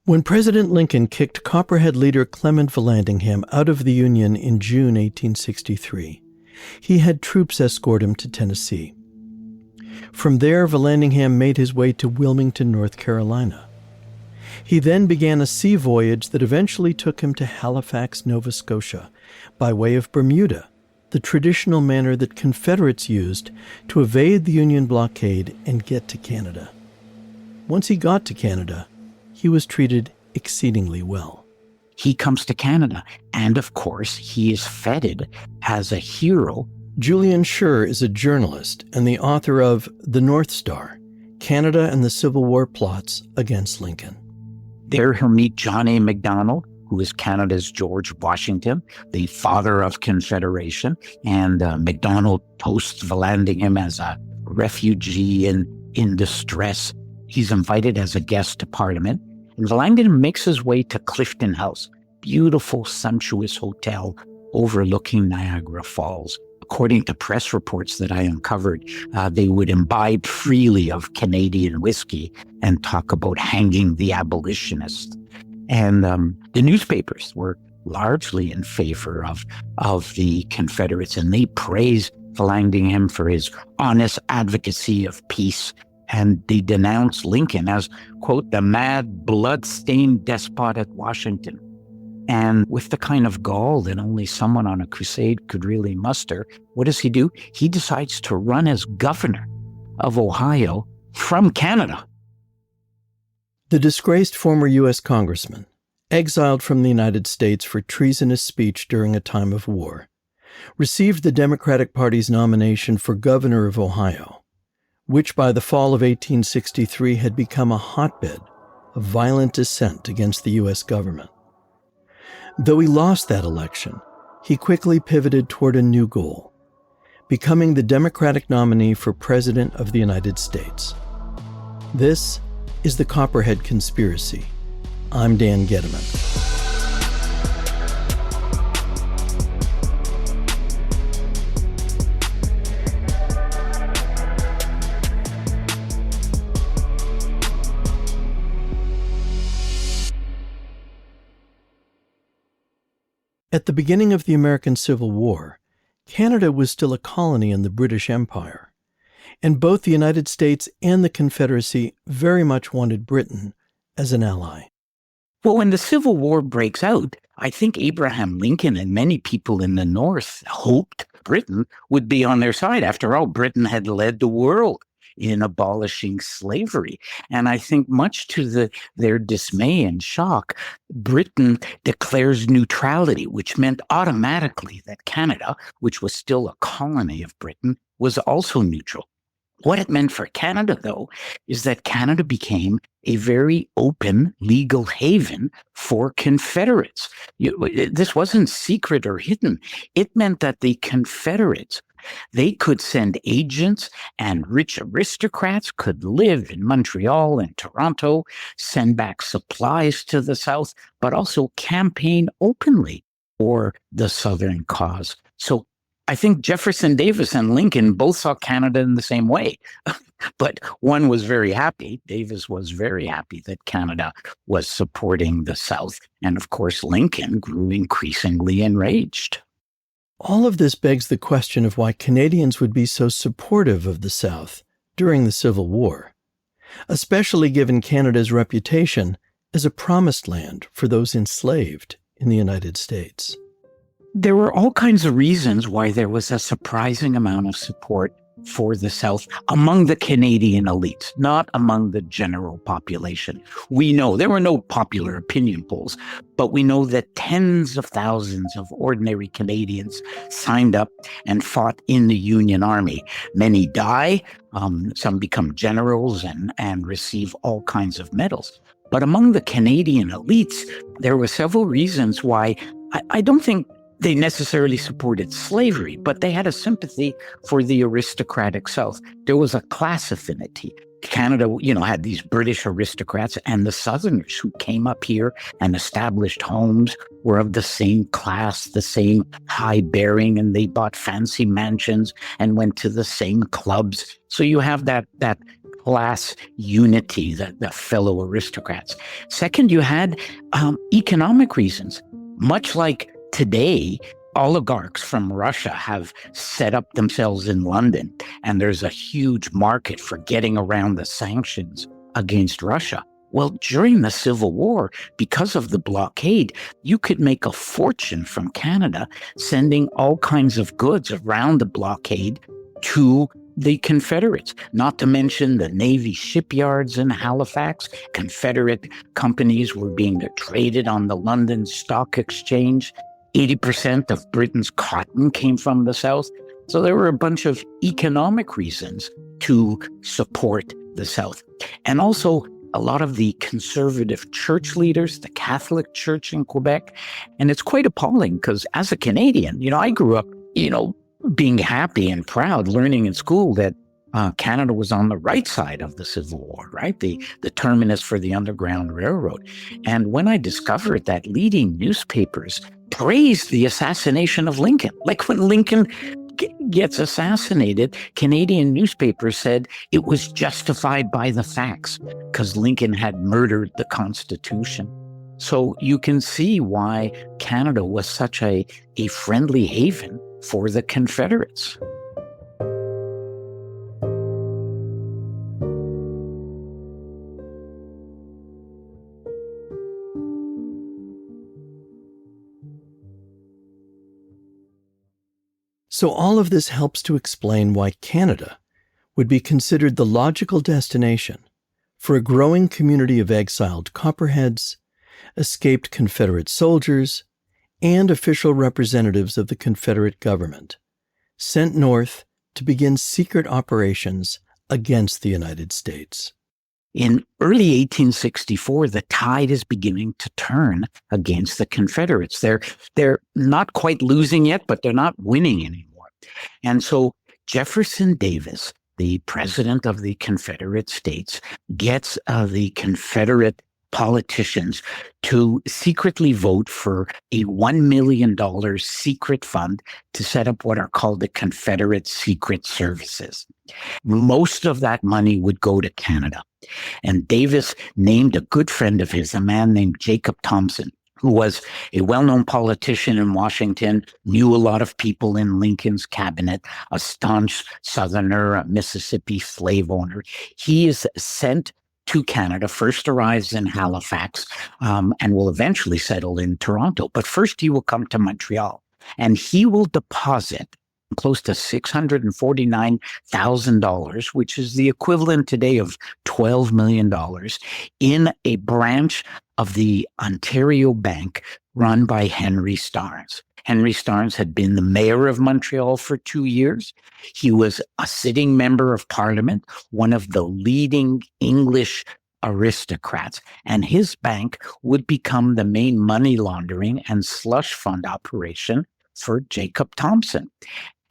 When President Lincoln kicked Copperhead leader Clement Vallandigham out of the Union in June 1863, he had troops escort him to Tennessee. From there, Vallandigham made his way to Wilmington, North Carolina. He then began a sea voyage that eventually took him to Halifax, Nova Scotia, by way of Bermuda, the traditional manner that Confederates used to evade the Union blockade and get to Canada. Once he got to Canada, he was treated exceedingly well. He comes to Canada, and of course, he is feted as a hero. Julian Schur is a journalist and the author of The North Star, Canada and the Civil War Plots Against Lincoln. There he'll meet John A. Macdonald, who is Canada's George Washington, the father of Confederation, and Macdonald toasts Vallandigham as a refugee in distress. He's invited as a guest to Parliament, and Vallandigham makes his way to Clifton House, beautiful, sumptuous hotel overlooking Niagara Falls. According to press reports that I uncovered, they would imbibe freely of Canadian whiskey and talk about hanging the abolitionists. And the newspapers were largely in favor of the Confederates, and they praised Vallandigham for his honest advocacy of peace. And they denounced Lincoln as, quote, the mad, blood-stained despot at Washington. And with the kind of gall that only someone on a crusade could really muster, what does he do? He decides to run as governor of Ohio from Canada. The disgraced former U.S. congressman, exiled from the United States for treasonous speech during a time of war, received the Democratic Party's nomination for governor of Ohio, which by the fall of 1863 had become a hotbed of violent dissent against the U.S. government. Though he lost that election, he quickly pivoted toward a new goal, becoming the Democratic nominee for President of the United States. This is the Copperhead Conspiracy. I'm Dan Gettleman. At the beginning of the American Civil War, Canada was still a colony in the British Empire, and both the United States and the Confederacy very much wanted Britain as an ally. Well, when the Civil War breaks out, I think Abraham Lincoln and many people in the North hoped Britain would be on their side. After all, Britain had led the world in abolishing slavery. And I think much to their dismay and shock, Britain declares neutrality, which meant automatically that Canada, which was still a colony of Britain, was also neutral. What it meant for Canada, though, is that Canada became a very open legal haven for Confederates. This wasn't secret or hidden. It meant that the Confederates, they could send agents, and rich aristocrats could live in Montreal and Toronto, send back supplies to the South, but also campaign openly for the Southern cause. So I think Jefferson Davis and Lincoln both saw Canada in the same way. But one was very happy. Davis was very happy that Canada was supporting the South. And of course, Lincoln grew increasingly enraged. All of this begs the question of why Canadians would be so supportive of the South during the Civil War, especially given Canada's reputation as a promised land for those enslaved in the United States. There were all kinds of reasons why there was a surprising amount of support for the South among the Canadian elites, not among the general population. We know there were no popular opinion polls, but we know that tens of thousands of ordinary Canadians signed up and fought in the Union Army. Many die, some become generals and receive all kinds of medals. But among the Canadian elites, there were several reasons why I don't think they necessarily supported slavery, but they had a sympathy for the aristocratic South. There was a class affinity. Canada, had these British aristocrats, and the Southerners who came up here and established homes were of the same class, the same high bearing, and they bought fancy mansions and went to the same clubs. So you have that class unity, the fellow aristocrats. Second, you had economic reasons. Much like today, oligarchs from Russia have set up themselves in London, and there's a huge market for getting around the sanctions against Russia. Well, during the Civil War, because of the blockade, you could make a fortune from Canada sending all kinds of goods around the blockade to the Confederates, not to mention the Navy shipyards in Halifax. Confederate companies were being traded on the London Stock Exchange. 80% of Britain's cotton came from the South. So there were a bunch of economic reasons to support the South. And also, a lot of the conservative church leaders, the Catholic Church in Quebec. And it's quite appalling because as a Canadian, I grew up, being happy and proud, learning in school that Canada was on the right side of the Civil War, right? The terminus for the Underground Railroad. And when I discovered that leading newspapers praised the assassination of Lincoln, like when Lincoln gets assassinated, Canadian newspapers said it was justified by the facts because Lincoln had murdered the Constitution. So you can see why Canada was such a friendly haven for the Confederates. So all of this helps to explain why Canada would be considered the logical destination for a growing community of exiled Copperheads, escaped Confederate soldiers, and official representatives of the Confederate government, sent north to begin secret operations against the United States. In early 1864, the tide is beginning to turn against the Confederates. They're not quite losing yet, but they're not winning anymore. And so Jefferson Davis, the president of the Confederate States, gets the Confederate politicians to secretly vote for a $1 million secret fund to set up what are called the Confederate Secret Services. Most of that money would go to Canada. And Davis named a good friend of his, a man named Jacob Thompson, who was a well-known politician in Washington, knew a lot of people in Lincoln's cabinet, a staunch Southerner, a Mississippi slave owner. He is sent to Canada, first arrives in Halifax, and will eventually settle in Toronto. But first he will come to Montreal, and he will deposit close to $649,000, which is the equivalent today of $12 million, in a branch of the Ontario Bank run by Henry Starnes. Henry Starnes had been the mayor of Montreal for 2 years. He was a sitting member of Parliament, one of the leading English aristocrats, and his bank would become the main money laundering and slush fund operation for Jacob Thompson.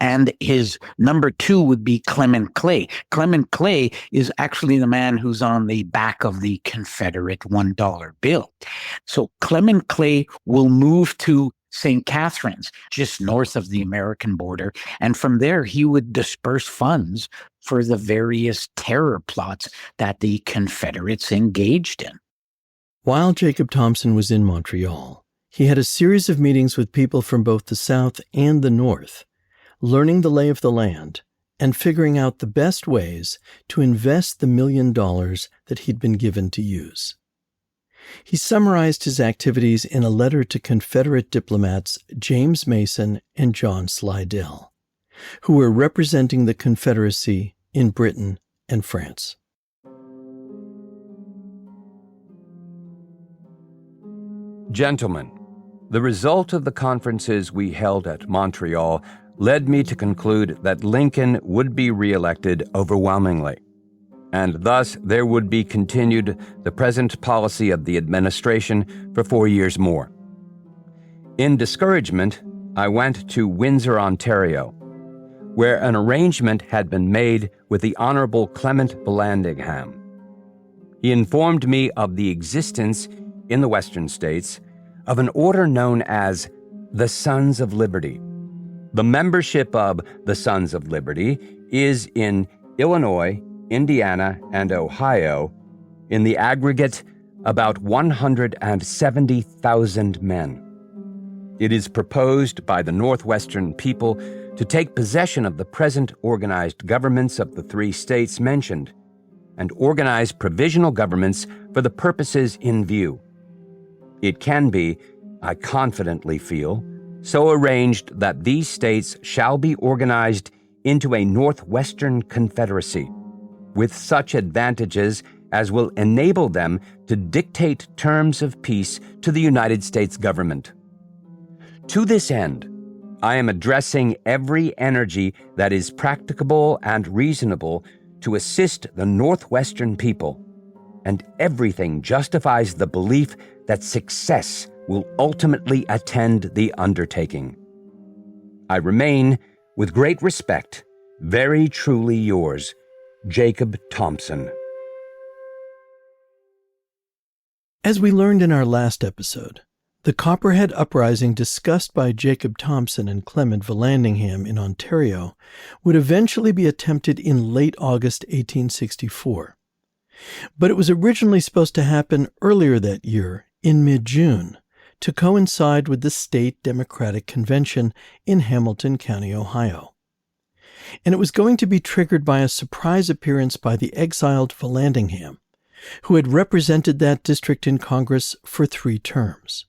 And his number two would be Clement Clay. Clement Clay is actually the man who's on the back of the Confederate $1 bill. So Clement Clay will move to St. Catharines, just north of the American border. And from there, he would disperse funds for the various terror plots that the Confederates engaged in. While Jacob Thompson was in Montreal, he had a series of meetings with people from both the South and the North, learning the lay of the land and figuring out the best ways to invest the $1 million that he'd been given to use. He summarized his activities in a letter to Confederate diplomats James Mason and John Slidell, who were representing the Confederacy in Britain and France. Gentlemen, the result of the conferences we held at Montreal led me to conclude that Lincoln would be reelected overwhelmingly, and thus there would be continued the present policy of the administration for 4 years more. In discouragement, I went to Windsor, Ontario, where an arrangement had been made with the Honorable Clement Vallandigham. He informed me of the existence in the Western States of an order known as the Sons of Liberty. The membership of the Sons of Liberty is in Illinois, Indiana, and Ohio, in the aggregate, about 170,000 men. It is proposed by the Northwestern people to take possession of the present organized governments of the 3 states mentioned and organize provisional governments for the purposes in view. It can be, I confidently feel, so arranged that these states shall be organized into a Northwestern Confederacy, with such advantages as will enable them to dictate terms of peace to the United States government. To this end, I am addressing every energy that is practicable and reasonable to assist the Northwestern people, and everything justifies the belief that success will ultimately attend the undertaking. I remain, with great respect, very truly yours, Jacob Thompson. As we learned in our last episode, the Copperhead uprising discussed by Jacob Thompson and Clement Vallandigham in Ontario would eventually be attempted in late August 1864. But it was originally supposed to happen earlier that year, in mid-June, to coincide with the State Democratic Convention in Hamilton County, Ohio. And it was going to be triggered by a surprise appearance by the exiled Vallandigham, who had represented that district in Congress for 3 terms.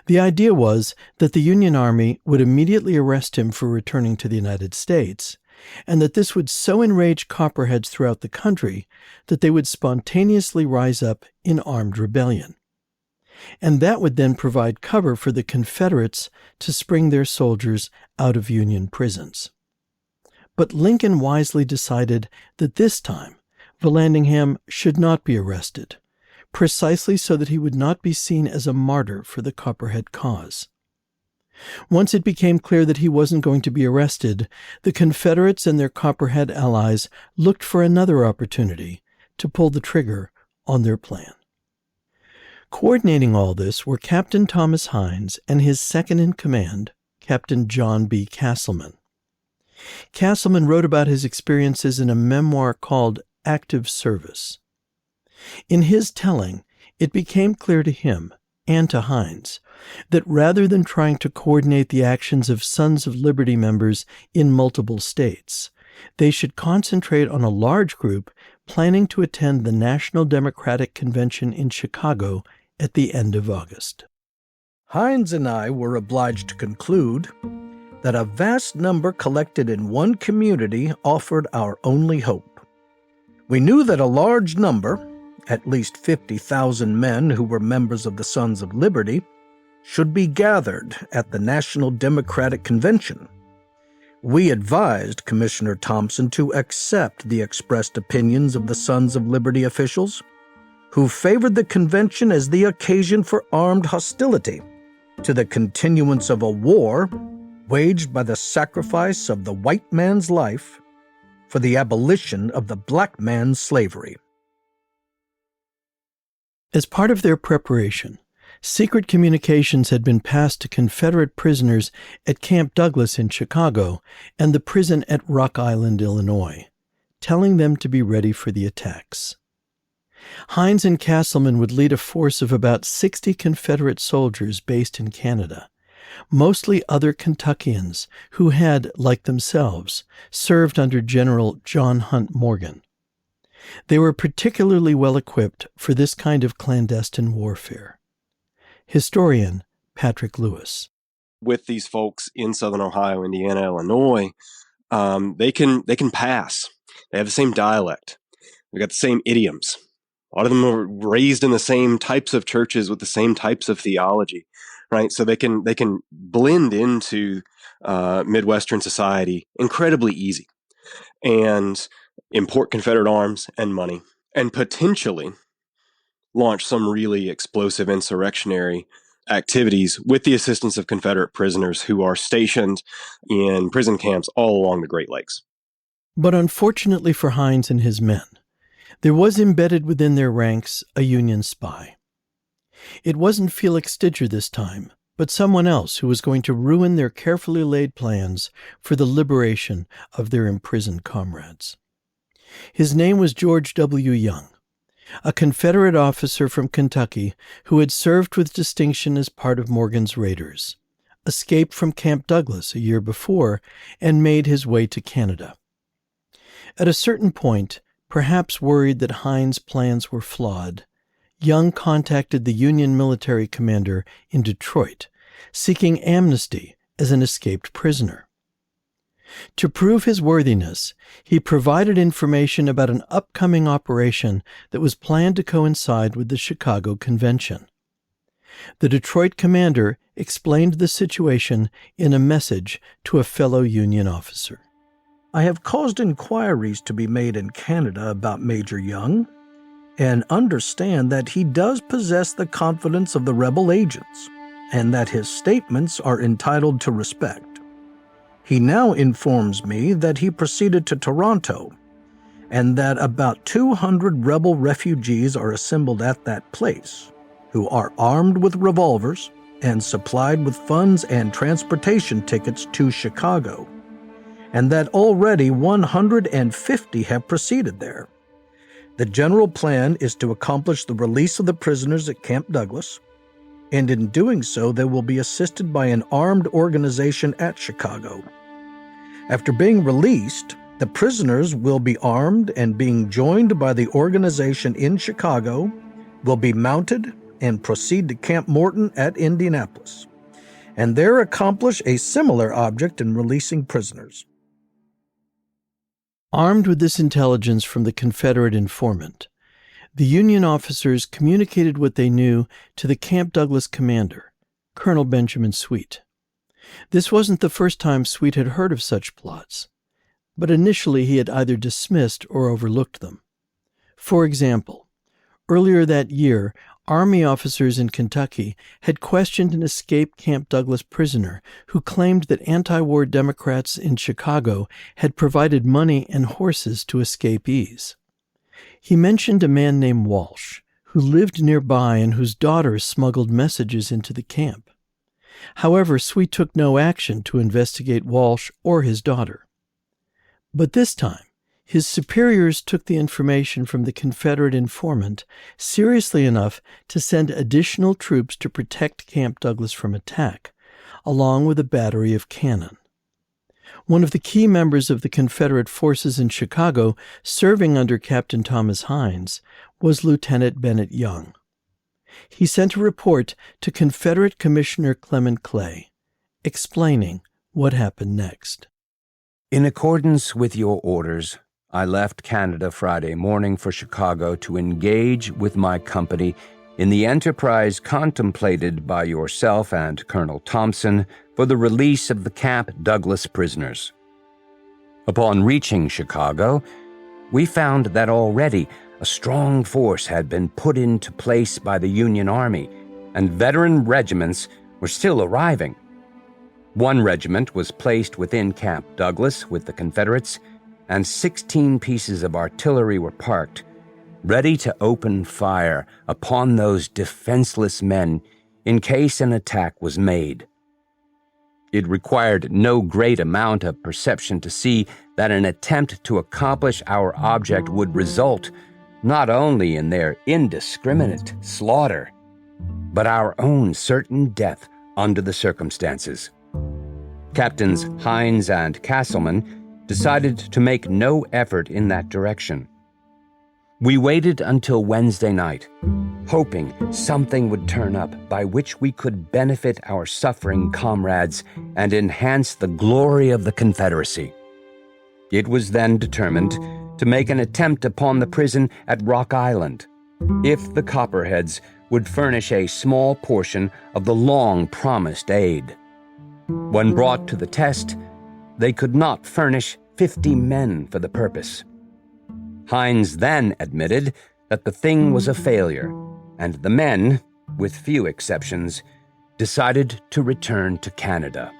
The idea was that the Union Army would immediately arrest him for returning to the United States, and that this would so enrage Copperheads throughout the country that they would spontaneously rise up in armed rebellion. And that would then provide cover for the Confederates to spring their soldiers out of Union prisons. But Lincoln wisely decided that this time Vallandigham should not be arrested, precisely so that he would not be seen as a martyr for the Copperhead cause. Once it became clear that he wasn't going to be arrested, the Confederates and their Copperhead allies looked for another opportunity to pull the trigger on their plan. Coordinating all this were Captain Thomas Hines and his second-in-command, Captain John B. Castleman. Castleman wrote about his experiences in a memoir called Active Service. In his telling, it became clear to him, and to Hines, that rather than trying to coordinate the actions of Sons of Liberty members in multiple states, they should concentrate on a large group planning to attend the National Democratic Convention in Chicago at the end of August. Hines and I were obliged to conclude that a vast number collected in one community offered our only hope. We knew that a large number, at least 50,000 men who were members of the Sons of Liberty, should be gathered at the National Democratic Convention. We advised Commissioner Thompson to accept the expressed opinions of the Sons of Liberty officials, who favored the convention as the occasion for armed hostility to the continuance of a war waged by the sacrifice of the white man's life for the abolition of the black man's slavery. As part of their preparation, secret communications had been passed to Confederate prisoners at Camp Douglas in Chicago and the prison at Rock Island, Illinois, telling them to be ready for the attacks. Hines and Castleman would lead a force of about 60 Confederate soldiers based in Canada, mostly other Kentuckians who had, like themselves, served under General John Hunt Morgan. They were particularly well equipped for this kind of clandestine warfare. Historian Patrick Lewis. With these folks in Southern Ohio, Indiana, Illinois, they can pass. They have the same dialect. They've got the same idioms. A lot of them are raised in the same types of churches with the same types of theology, right? So they can blend into Midwestern society incredibly easy, and import Confederate arms and money, and potentially launch some really explosive insurrectionary activities with the assistance of Confederate prisoners who are stationed in prison camps all along the Great Lakes. But unfortunately for Hines and his men, there was embedded within their ranks a Union spy. It wasn't Felix Stidger this time, but someone else who was going to ruin their carefully laid plans for the liberation of their imprisoned comrades. His name was George W. Young, a Confederate officer from Kentucky who had served with distinction as part of Morgan's raiders, escaped from Camp Douglas a year before, and made his way to Canada. At a certain point, perhaps worried that Hines' plans were flawed, Young contacted the Union military commander in Detroit, seeking amnesty as an escaped prisoner. To prove his worthiness, he provided information about an upcoming operation that was planned to coincide with the Chicago Convention. The Detroit commander explained the situation in a message to a fellow Union officer. I have caused inquiries to be made in Canada about Major Young, and understand that he does possess the confidence of the rebel agents, and that his statements are entitled to respect. He now informs me that he proceeded to Toronto, and that about 200 rebel refugees are assembled at that place, who are armed with revolvers and supplied with funds and transportation tickets to Chicago, and that already 150 have proceeded there. The general plan is to accomplish the release of the prisoners at Camp Douglas, and in doing so they will be assisted by an armed organization at Chicago. After being released, the prisoners will be armed and being joined by the organization in Chicago, will be mounted and proceed to Camp Morton at Indianapolis, and there accomplish a similar object in releasing prisoners. Armed with this intelligence from the Confederate informant, the Union officers communicated what they knew to the Camp Douglas commander, Colonel Benjamin Sweet. This wasn't the first time Sweet had heard of such plots, but initially he had either dismissed or overlooked them. For example, earlier that year, Army officers in Kentucky had questioned an escaped Camp Douglas prisoner who claimed that anti-war Democrats in Chicago had provided money and horses to escapees. He mentioned a man named Walsh, who lived nearby and whose daughter smuggled messages into the camp. However, Sweet took no action to investigate Walsh or his daughter. But this time, his superiors took the information from the Confederate informant seriously enough to send additional troops to protect Camp Douglas from attack, along with a battery of cannon. One of the key members of the Confederate forces in Chicago, serving under Captain Thomas Hines, was Lieutenant Bennett Young. He sent a report to Confederate Commissioner Clement Clay, explaining what happened next. In accordance with your orders, I left Canada Friday morning for Chicago to engage with my company in the enterprise contemplated by yourself and Colonel Thompson for the release of the Camp Douglas prisoners. Upon reaching Chicago, we found that already a strong force had been put into place by the Union Army, and veteran regiments were still arriving. One regiment was placed within Camp Douglas with the Confederates, and 16 pieces of artillery were parked, ready to open fire upon those defenseless men in case an attack was made. It required no great amount of perception to see that an attempt to accomplish our object would result not only in their indiscriminate slaughter, but our own certain death under the circumstances. Captains Hines and Castleman decided to make no effort in that direction. We waited until Wednesday night, hoping something would turn up by which we could benefit our suffering comrades and enhance the glory of the Confederacy. It was then determined to make an attempt upon the prison at Rock Island, if the Copperheads would furnish a small portion of the long-promised aid. When brought to the test, they could not furnish 50 men for the purpose. Hines then admitted that the thing was a failure, and the men, with few exceptions, decided to return to Canada.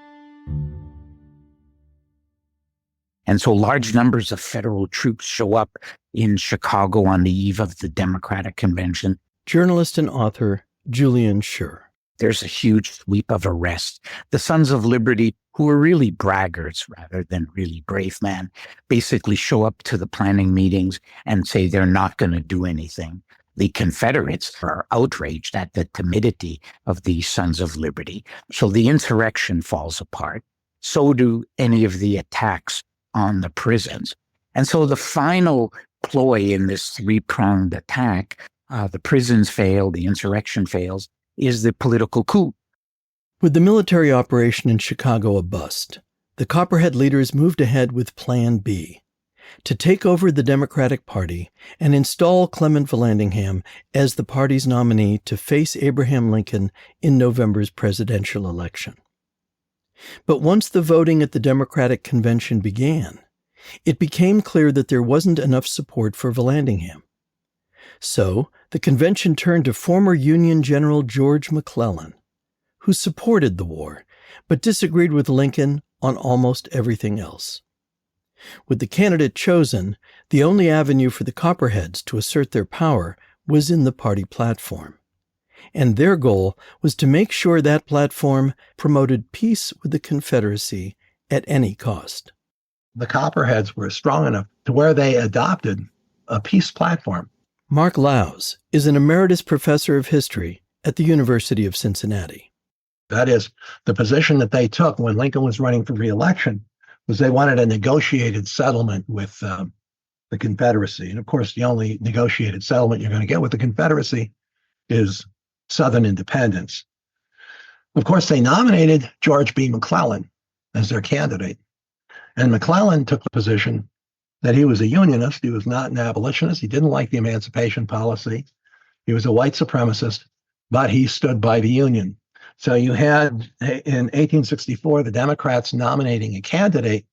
And so large numbers of federal troops show up in Chicago on the eve of the Democratic Convention. Journalist and author Julian Schur. there's a huge sweep of arrests. The Sons of Liberty, who are really braggarts rather than really brave men, basically show up to the planning meetings and say they're not going to do anything. The Confederates are outraged at the timidity of the Sons of Liberty. So the insurrection falls apart. So do any of the attacks on the prisons. And so the final ploy in this three-pronged attack, the prisons fail, the insurrection fails, is the political coup. With the military operation in Chicago a bust, the Copperhead leaders moved ahead with Plan B, to take over the Democratic Party and install Clement Vallandigham as the party's nominee to face Abraham Lincoln in November's presidential election. But once the voting at the Democratic Convention began, it became clear that there wasn't enough support for Vallandigham. So, the convention turned to former Union General George McClellan, who supported the war, but disagreed with Lincoln on almost everything else. With the candidate chosen, the only avenue for the Copperheads to assert their power was in the party platform. And their goal was to make sure that platform promoted peace with the Confederacy at any cost. The Copperheads were strong enough to where they adopted a peace platform. Mark Lowes is an emeritus professor of history at the University of Cincinnati. That is, the position that they took when Lincoln was running for re-election was they wanted a negotiated settlement with the Confederacy. And of course, the only negotiated settlement you're going to get with the Confederacy is Southern independence. Of course, they nominated George B. McClellan as their candidate. And McClellan took the position that he was a Unionist. He was not an abolitionist. He didn't like the emancipation policy. He was a white supremacist, but he stood by the Union. So you had, in 1864, the Democrats nominating a candidate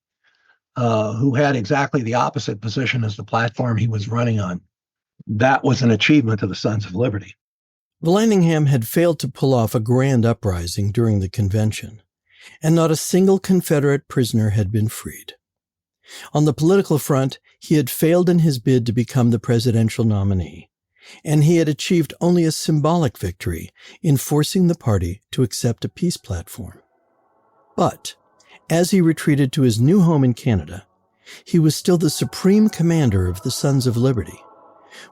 who had exactly the opposite position as the platform he was running on. That was an achievement of the Sons of Liberty. Vallandigham had failed to pull off a grand uprising during the convention, and not a single Confederate prisoner had been freed. On the political front, he had failed in his bid to become the presidential nominee, and he had achieved only a symbolic victory in forcing the party to accept a peace platform. But, as he retreated to his new home in Canada, he was still the supreme commander of the Sons of Liberty,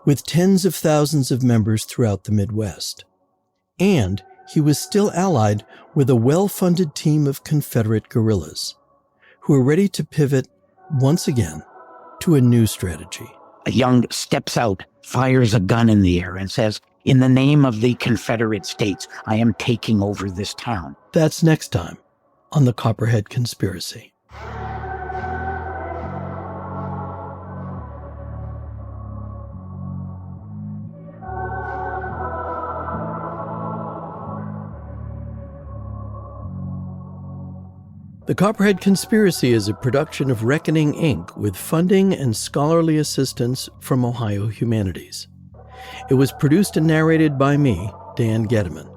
with tens of thousands of members throughout the Midwest. And he was still allied with a well-funded team of Confederate guerrillas, who were ready to pivot once again to a new strategy. A young steps out, fires a gun in the air, and says, "In the name of the Confederate States, I am taking over this town." That's next time on the Copperhead Conspiracy. The Copperhead Conspiracy is a production of Reckoning, Inc., with funding and scholarly assistance from Ohio Humanities. It was produced and narrated by me, Dan Getteman.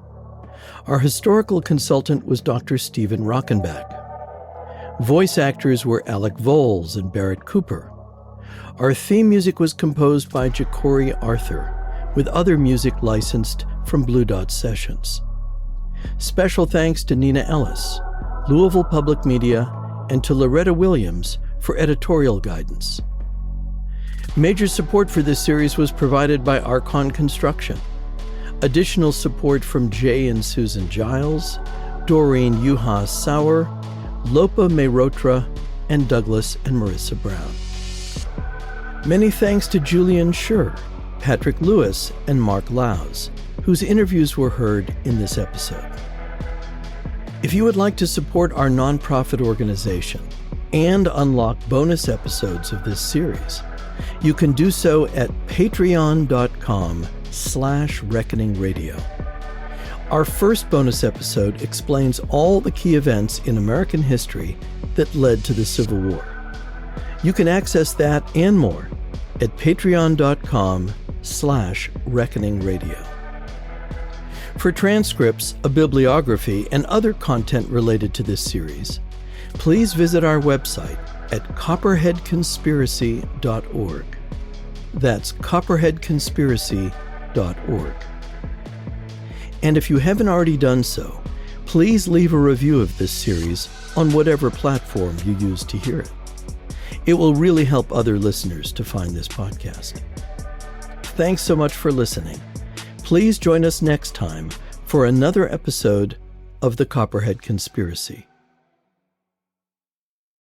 Our historical consultant was Dr. Stephen Rockenbach. Voice actors were Alec Voles and Barrett Cooper. Our theme music was composed by Ja'Cory Arthur, with other music licensed from Blue Dot Sessions. Special thanks to Nina Ellis, Louisville Public Media, and to Loretta Williams for editorial guidance. Major support for this series was provided by Archon Construction. Additional support from Jay and Susan Giles, Doreen Juha Sauer, Lopa Mehrotra, and Douglas and Marissa Brown. Many thanks to Julian Schur, Patrick Lewis, and Mark Lowes, whose interviews were heard in this episode. If you would like to support our nonprofit organization and unlock bonus episodes of this series, you can do so at patreon.com/reckoningradio. Our first bonus episode explains all the key events in American history that led to the Civil War. You can access that and more at patreon.com/reckoningradio. For transcripts, a bibliography, and other content related to this series, please visit our website at copperheadconspiracy.org. That's copperheadconspiracy.org. And if you haven't already done so, please leave a review of this series on whatever platform you use to hear it. It will really help other listeners to find this podcast. Thanks so much for listening. Please join us next time for another episode of the Copperhead Conspiracy.